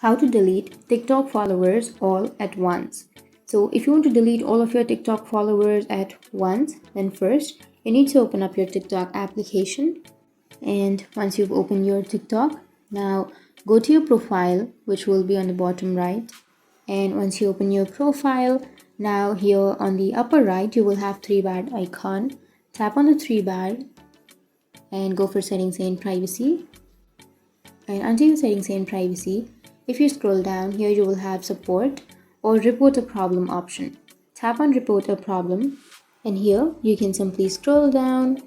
How to delete TikTok followers all at once. So if you want to delete all of your TikTok followers at once, then first you need to open up your TikTok application. And once you've opened your TikTok, now go to your profile, which will be on the bottom right. And once you open your profile, now here on the upper right, you will have three bar icon. Tap on the three bar and go for settings and privacy. And under your settings and privacy, if you scroll down here, you will have support or report a problem option. Tap on report a problem, and here you can simply scroll down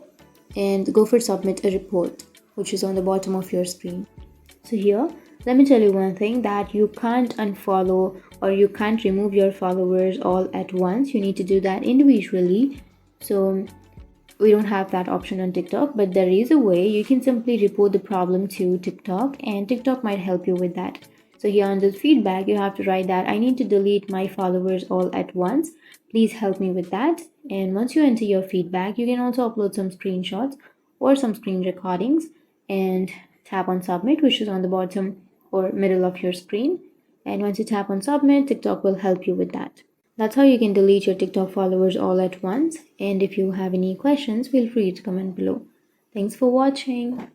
and go for submit a report, which is on the bottom of your screen. So here, let me tell you one thing, that you can't unfollow or you can't remove your followers all at once. You need to do that individually. So we don't have that option on TikTok, but there is a way. You can simply report the problem to TikTok and TikTok might help you with that. So here on the feedback, you have to write that I need to delete my followers all at once. Please help me with that. And once you enter your feedback, you can also upload some screenshots or some screen recordings and tap on submit, which is on the bottom or middle of your screen. And once you tap on submit, TikTok will help you with that. That's how you can delete your TikTok followers all at once. And if you have any questions, feel free to comment below. Thanks for watching.